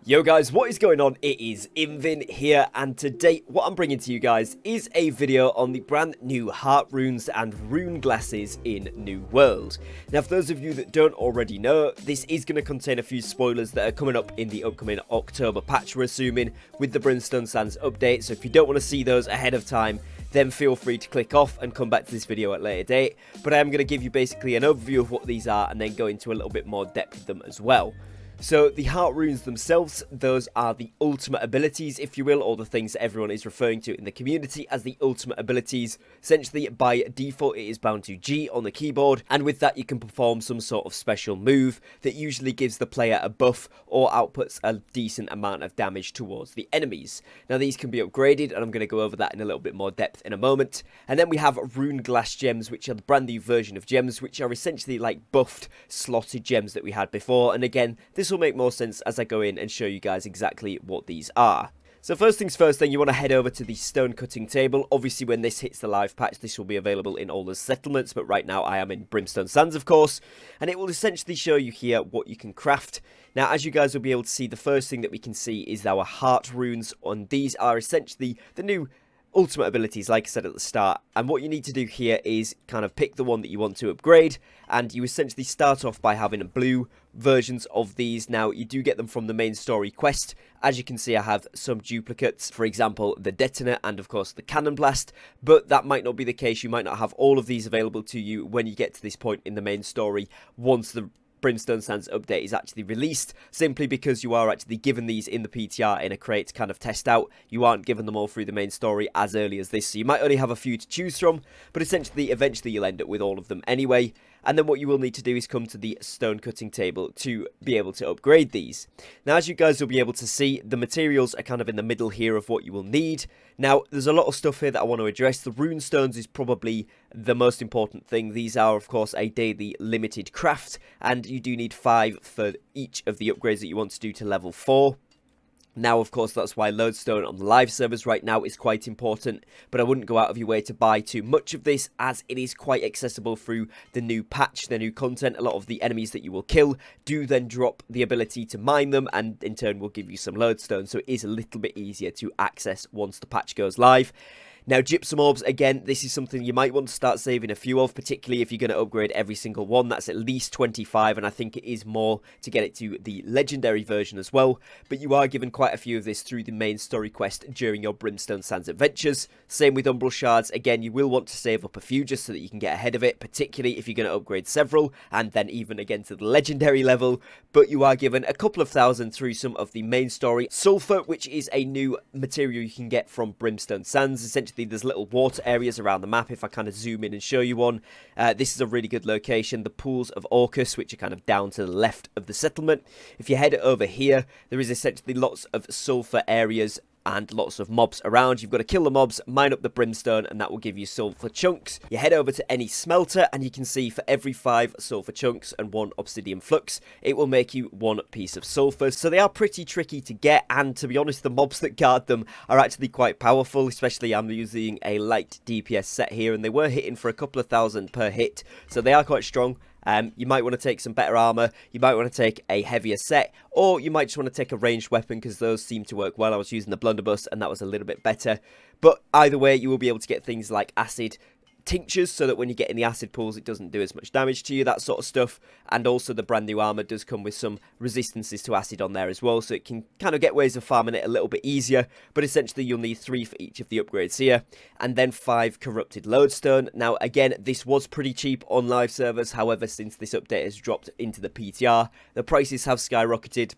Yo guys, what is going on? It is Invin here, and today what I'm bringing to you guys is a video on the brand new Heartrunes and Runeglasses in New World. Now for those of you that don't already know, this is going to contain a few spoilers that are coming up in the upcoming October patch, we're assuming, with the Brimstone Sands update, so if you don't want to see those ahead of time, then feel free to click off and come back to this video at a later date. But I am going to give you basically an overview of what these are and then go into a little bit more depth with them as well. So the Heartrunes themselves, those are the ultimate abilities, if you will, or the things that everyone is referring to in the community as the ultimate abilities. Essentially, by default, it is bound to G on the keyboard, and with that you can perform some sort of special move that usually gives the player a buff or outputs a decent amount of damage towards the enemies. Now these can be upgraded, and I'm going to go over that in a little bit more depth in a moment. And then we have Runeglass gems, which are the brand new version of gems, which are essentially like buffed, slotted gems that we had before, and again, this will make more sense as I go in and show you guys exactly what these are. So first things first, then you want to head over to the stone cutting table. Obviously when this hits the live patch, this will be available in all the settlements, but right now I am in Brimstone Sands, of course, and it will essentially show you here what you can craft. Now as you guys will be able to see, the first thing that we can see is our Heartrunes, and these are essentially the new ultimate abilities, like I said at the start, and what you need to do here is kind of pick the one that you want to upgrade, and you essentially start off by having blue versions of these. Now you do get them from the main story quest. As you can see, I have some duplicates, for example the detonator and of course the cannon blast, but that might not be the case. You might not have all of these available to you when you get to this point in the main story once the Brimstone Sands update is actually released, simply because you are actually given these in the PTR in a crate to kind of test out. You aren't given them all through the main story as early as this, so you might only have a few to choose from, but essentially eventually you'll end up with all of them anyway. And then what you will need to do is come to the stone cutting table to be able to upgrade these. Now as you guys will be able to see, the materials are kind of in the middle here of what you will need. Now there's a lot of stuff here that I want to address. The rune stones is probably the most important thing. These are of course a daily limited craft, and you do need 5 for each of the upgrades that you want to do to level 4. Now, of course, that's why lodestone on the live servers right now is quite important, but I wouldn't go out of your way to buy too much of this, as it is quite accessible through the new patch, the new content. A lot of the enemies that you will kill do then drop the ability to mine them, and in turn will give you some lodestone, so it is a little bit easier to access once the patch goes live. Now, gypsum orbs, again, this is something you might want to start saving a few of, particularly if you're going to upgrade every single one. That's at least 25, and I think it is more to get it to the legendary version as well. But you are given quite a few of this through the main story quest during your Brimstone Sands adventures. Same with umbral shards. Again, you will want to save up a few just so that you can get ahead of it, particularly if you're going to upgrade several, and then even again to the legendary level. But you are given a couple of thousand through some of the main story. Sulfur, which is a new material you can get from Brimstone Sands. Essentially, there's little water areas around the map. If I kind of zoom in and show you one, this is a really good location. The pools of Orcus, which are kind of down to the left of the settlement. If you head over here, there is essentially lots of sulfur areas and lots of mobs around. You've got to kill the mobs, mine up the brimstone, and that will give you sulfur chunks. You head over to any smelter, and you can see for every 5 sulfur chunks and 1 obsidian flux, it will make you 1 piece of sulfur. So they are pretty tricky to get, and to be honest, the mobs that guard them are actually quite powerful, especially I'm using a light DPS set here, and they were hitting for a couple of thousand per hit, so they are quite strong. You might want to take some better armor, you might want to take a heavier set, or you might just want to take a ranged weapon, because those seem to work well. I was using the blunderbuss and that was a little bit better, but either way you will be able to get things like acid tinctures, so that when you get in the acid pools it doesn't do as much damage to you, that sort of stuff. And also the brand new armor does come with some resistances to acid on there as well, so it can kind of get ways of farming it a little bit easier. But essentially you'll need 3 for each of the upgrades here, and then 5 corrupted lodestone. Now again, this was pretty cheap on live servers, however since this update has dropped into the PTR, the prices have skyrocketed.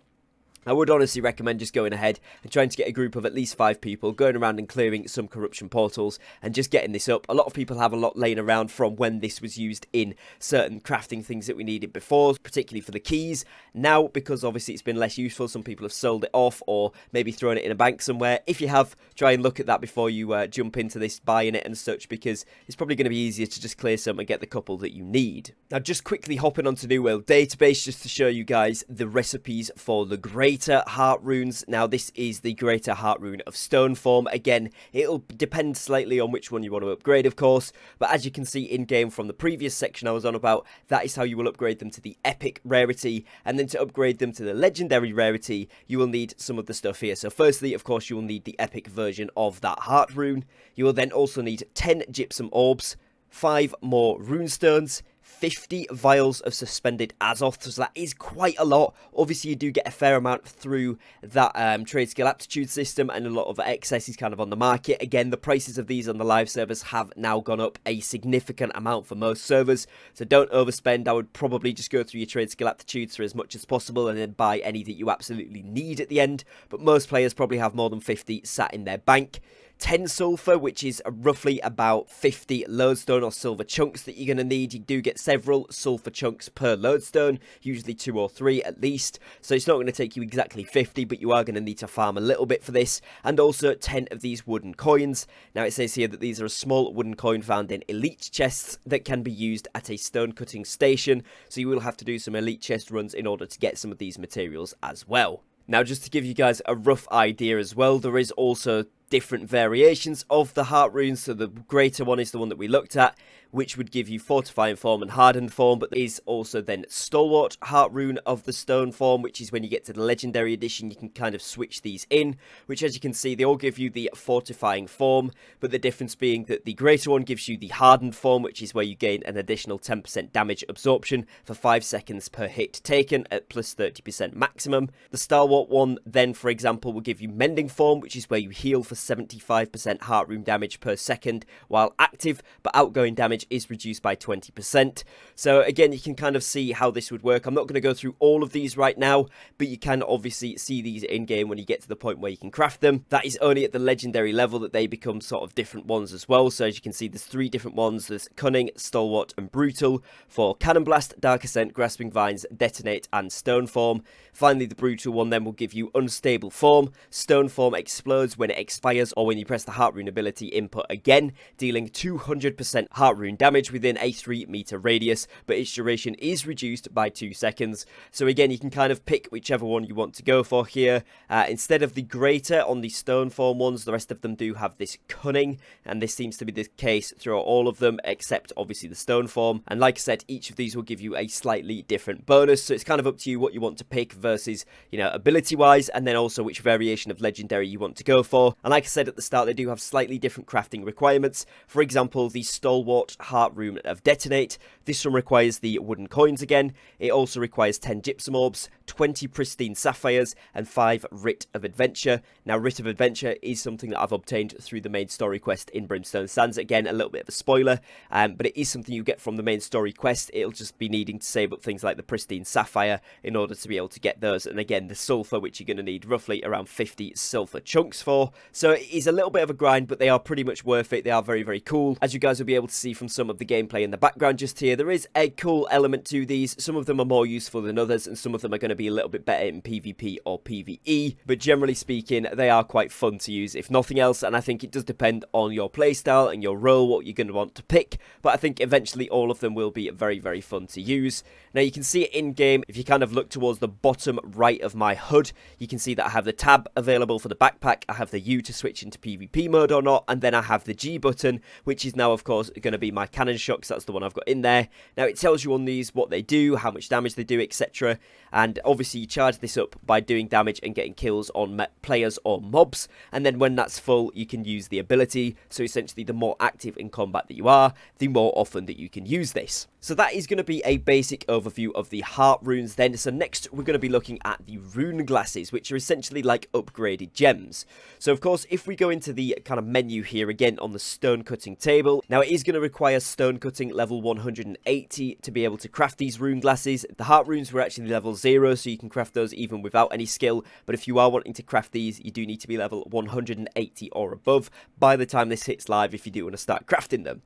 I would honestly recommend just going ahead and trying to get a group of at least 5 people, going around and clearing some corruption portals and just getting this up. A lot of people have a lot laying around from when this was used in certain crafting things that we needed before, particularly for the keys. Now, because obviously it's been less useful, some people have sold it off or maybe thrown it in a bank somewhere. If you have, try and look at that before you jump into this, buying it and such, because it's probably going to be easier to just clear some and get the couple that you need. Now, just quickly hopping onto New World Database just to show you guys the recipes for the grain. Greater Heartrunes. Now this is the Greater Heartrune of Stone form. Again, it'll depend slightly on which one you want to upgrade, of course, but as you can see in game from the previous section I was on about, that is how you will upgrade them to the epic rarity, and then to upgrade them to the legendary rarity you will need some of the stuff here. So firstly, of course, you will need the epic version of that Heartrune. You will then also need 10 gypsum orbs, 5 more runestones, 50 vials of suspended Azoth, so that is quite a lot. Obviously, you do get a fair amount through that trade skill aptitude system, and a lot of excess is kind of on the market. Again, the prices of these on the live servers have now gone up a significant amount for most servers, so don't overspend. I would probably just go through your trade skill aptitudes for as much as possible, and then buy any that you absolutely need at the end, but most players probably have more than 50 sat in their bank. 10 sulfur, which is roughly about 50 lodestone or silver chunks that you're going to need. You do get several sulfur chunks per lodestone, usually 2 or 3 at least, so it's not going to take you exactly 50, but you are going to need to farm a little bit for this. And also 10 of these wooden coins. Now it says here that these are a small wooden coin found in elite chests that can be used at a stone cutting station, so you will have to do some elite chest runs in order to get some of these materials as well. Now, just to give you guys a rough idea as well, there is also different variations of the Heartrunes. So the greater one is the one that we looked at, which would give you fortifying form and hardened form, but there is also then stalwart Heartrune of the stone form, which is when you get to the legendary edition, you can kind of switch these in, which, as you can see, they all give you the fortifying form, but the difference being that the greater one gives you the hardened form, which is where you gain an additional 10% damage absorption for 5 seconds per hit taken at plus 30% maximum. The stalwart one then, for example, will give you mending form, which is where you heal for 75% Heartrune damage per second while active, but outgoing damage is reduced by 20%. So again, you can kind of see how this would work. I'm not going to go through all of these right now, but you can obviously see these in game when you get to the point where you can craft them. That is only at the legendary level that they become sort of different ones as well. So as you can see, there's 3 different ones. There's Cunning, Stalwart and Brutal for Cannon Blast, Dark Ascent, Grasping Vines, Detonate and Stone form. Finally, the Brutal one then will give you Unstable form. Stone form explodes when it expires or when you press the Heartrune ability input again, dealing 200% Heartrune damage within a 3-meter radius, but its duration is reduced by 2 seconds. So again, you can kind of pick whichever one you want to go for here. Instead of the greater on the stone form ones, the rest of them do have this Cunning, and this seems to be the case throughout all of them, except obviously the stone form. And like I said, each of these will give you a slightly different bonus, so it's kind of up to you what you want to pick versus, you know, ability wise, and then also which variation of legendary you want to go for. And like I said at the start, they do have slightly different crafting requirements. For example, the Stalwart Heartrune of Detonate, this one requires the wooden coins again. It also requires 10 gypsum orbs, 20 pristine sapphires, and 5 Writ of Adventure. Now, Writ of Adventure is something that I've obtained through the main story quest in Brimstone Sands. Again, a little bit of a spoiler, but it is something you get from the main story quest. It'll just be needing to save up things like the pristine sapphire in order to be able to get those. And again, the sulfur, which you're going to need roughly around 50 sulfur chunks for. So it is a little bit of a grind, but they are pretty much worth it. They are very, very cool. As you guys will be able to see from some of the gameplay in the background just here, there is a cool element to these. Some of them are more useful than others, and some of them are going to be a little bit better in PvP or PvE, but generally speaking, they are quite fun to use, if nothing else. And I think it does depend on your playstyle and your role, what you're going to want to pick, but I think eventually all of them will be very, very fun to use. Now, you can see it in game. If you kind of look towards the bottom right of my HUD, you can see that I have the tab available for the backpack, I have the U to switch into PvP mode or not, and then I have the G button, which is now, of course, going to be my cannon shocks. That's the one I've got in there. Now, it tells you on these what they do, how much damage they do, etc. And obviously, you charge this up by doing damage and getting kills on players or mobs, and then when that's full, you can use the ability. So essentially, the more active in combat that you are, the more often that you can use this. So that is going to be a basic overview of the Heartrunes then. So next, we're going to be looking at the rune glasses, which are essentially like upgraded gems. So of course, if we go into the kind of menu here again on the stone cutting table, now it is going to require stone cutting level 180 to be able to craft these rune glasses. The Heartrunes were actually level 0, so you can craft those even without any skill, but if you are wanting to craft these, you do need to be level 180 or above by the time this hits live if you do want to start crafting them.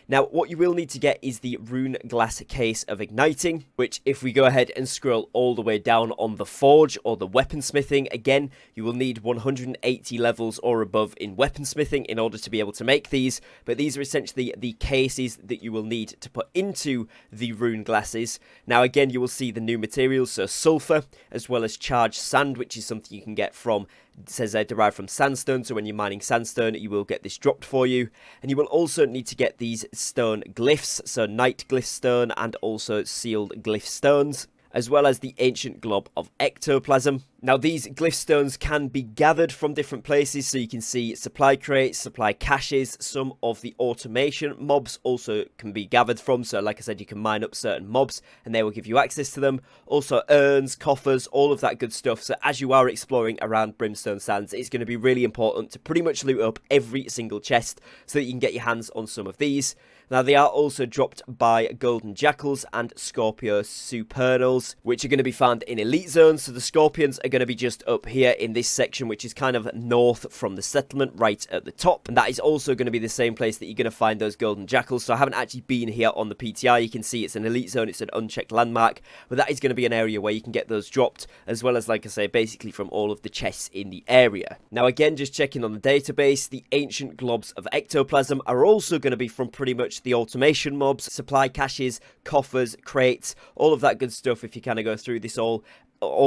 Now, what you will need to get is the Runeglass case of igniting, which if we go ahead and scroll all the way down on the forge or the weaponsmithing, again, you will need 180 levels or above in weaponsmithing in order to be able to make these, but these are essentially the cases that you will need to put into the Runeglasses. Now, again, you will see the new materials, so sulfur, as well as charged sand, which is something you can get from, it says they're derived from sandstone, so when you're mining sandstone, you will get this dropped for you. And you will also need to get these stone glyphs, so night glyph stone and also sealed glyph stones, as well as the ancient glob of ectoplasm. Now, these glyph stones can be gathered from different places, so you can see supply crates, supply caches, some of the automation mobs also can be gathered from, so like I said, you can mine up certain mobs and they will give you access to them. Also urns, coffers, all of that good stuff, so as you are exploring around Brimstone Sands, it's going to be really important to pretty much loot up every single chest so that you can get your hands on some of these. Now, they are also dropped by golden jackals and scorpio supernals, which are going to be found in elite zones, so the scorpions are going to be just up here in this section, which is kind of north from the settlement right at the top, and that is also going to be the same place that you're going to find those golden jackals. So I haven't actually been here on the PTR. You can see it's an elite zone, it's an unchecked landmark, but that is going to be an area where you can get those dropped, as well as, like I say, basically from all of the chests in the area. Now, again, just checking on the database, the ancient globs of ectoplasm are also going to be from pretty much the automation mobs, supply caches, coffers, crates, all of that good stuff if you kind of go through this all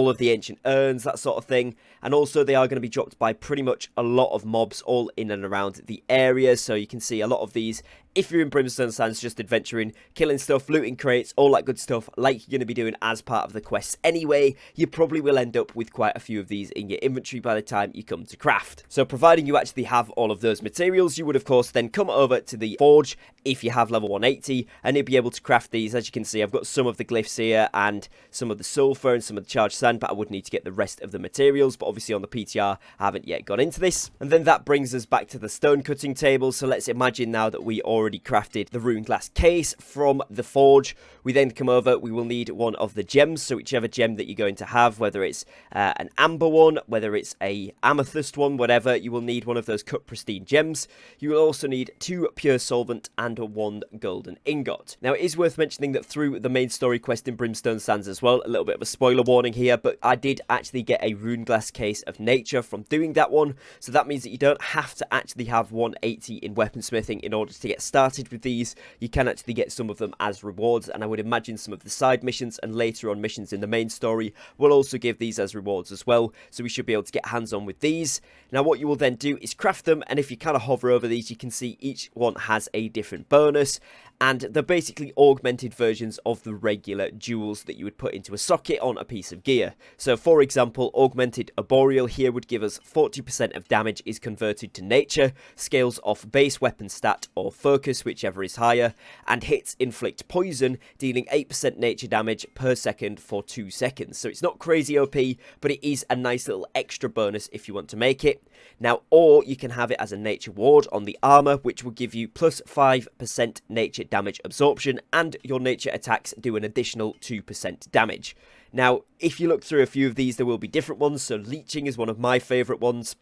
of the ancient urns, that sort of thing. And also they are going to be dropped by pretty much a lot of mobs all in and around the area, so you can see a lot of these if you're in Brimstone Sands, just adventuring, killing stuff, looting crates, all that good stuff, like you're going to be doing as part of the quests anyway. You probably will end up with quite a few of these in your inventory by the time you come to craft. So providing you actually have all of those materials, you would of course then come over to the forge if you have level 180, and you'll be able to craft these. As you can see, I've got some of the glyphs here and some of the sulfur and some of the charged sand, but I would need to get the rest of the materials. But obviously on the PTR, I haven't yet got into this. And then that brings us back to the stone cutting table. So let's imagine now that we already crafted the Runeglass case from the forge. We then come over, we will need one of the gems, so whichever gem that you're going to have, whether it's an amber one, whether it's a amethyst one, whatever, you will need one of those cut pristine gems. You will also need 2 pure solvent and 1 golden ingot. Now, it is worth mentioning that through the main story quest in Brimstone Sands as well, a little bit of a spoiler warning here, but I did actually get a Runeglass case of nature from doing that one, so that means that you don't have to actually have 180 in weaponsmithing in order to get started with these. You can actually get some of them as rewards, and I would imagine some of the side missions and later on missions in the main story will also give these as rewards as well, so we should be able to get hands on with these. Now, what you will then do is craft them, and if you kind of hover over these, you can see each one has a different bonus, and they're basically augmented versions of the regular jewels that you would put into a socket on a piece of gear. So for example, augmented arboreal here would give us 40% of damage is converted to nature, scales off base weapon stat or focus, whichever is higher, and hits inflict poison, dealing 8% nature damage per second for 2 seconds. So it's not crazy OP, but it is a nice little extra bonus if you want to make it. Now, or you can have it as a nature ward on the armor, which will give you plus 5% nature damage absorption, and your nature attacks do an additional 2% damage. Now, if you look through a few of these, there will be different ones, so leeching is one of my favourite ones.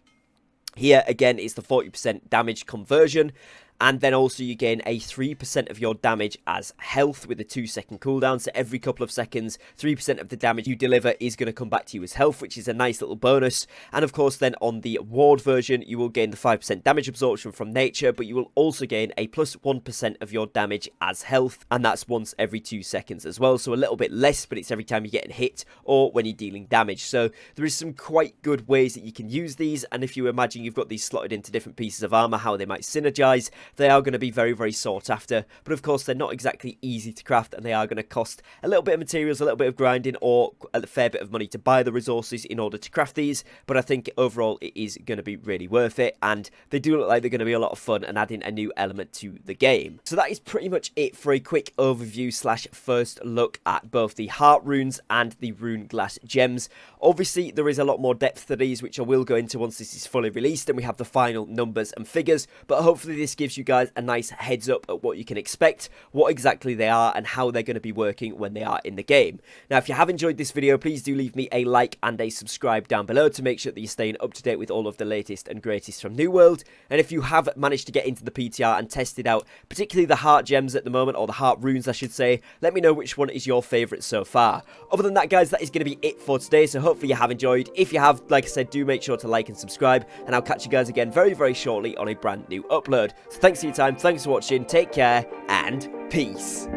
Here, again, is the 40% damage conversion, and then also you gain a 3% of your damage as health with a 2-second cooldown, so every couple of seconds, 3% of the damage you deliver is going to come back to you as health, which is a nice little bonus. And of course then on the ward version, you will gain the 5% damage absorption from nature, but you will also gain a plus 1% of your damage as health, and that's once every 2 seconds as well, so a little bit less, but it's every time you're getting hit or when you're dealing damage. So there is some quite good ways that you can use these, and if you imagine you've got these slotted into different pieces of armor, how they might synergize, they are going to be very, very sought after, but of course they're not exactly easy to craft, and they are going to cost a little bit of materials, a little bit of grinding, or a fair bit of money to buy the resources in order to craft these, but I think overall it is going to be really worth it, and they do look like they're going to be a lot of fun and adding a new element to the game. So that is pretty much it for a quick overview slash first look at both the Heartrunes and the Runeglass gems. Obviously there is a lot more depth to these, which I will go into once this is fully released and we have the final numbers and figures, but hopefully this gives gives you guys a nice heads up at what you can expect, what exactly they are, and how they're going to be working when they are in the game. Now, if you have enjoyed this video, please do leave me a like and a subscribe down below to make sure that you're staying up to date with all of the latest and greatest from New World. And if you have managed to get into the PTR and tested out, particularly the Heartgems at the moment, or the Heartrunes I should say, let me know which one is your favourite so far. Other than that, guys, that is going to be it for today, so hopefully you have enjoyed. If you have, like I said, do make sure to like and subscribe, and I'll catch you guys again very, very shortly on a brand new upload. So thanks for your time, thanks for watching, take care, and peace.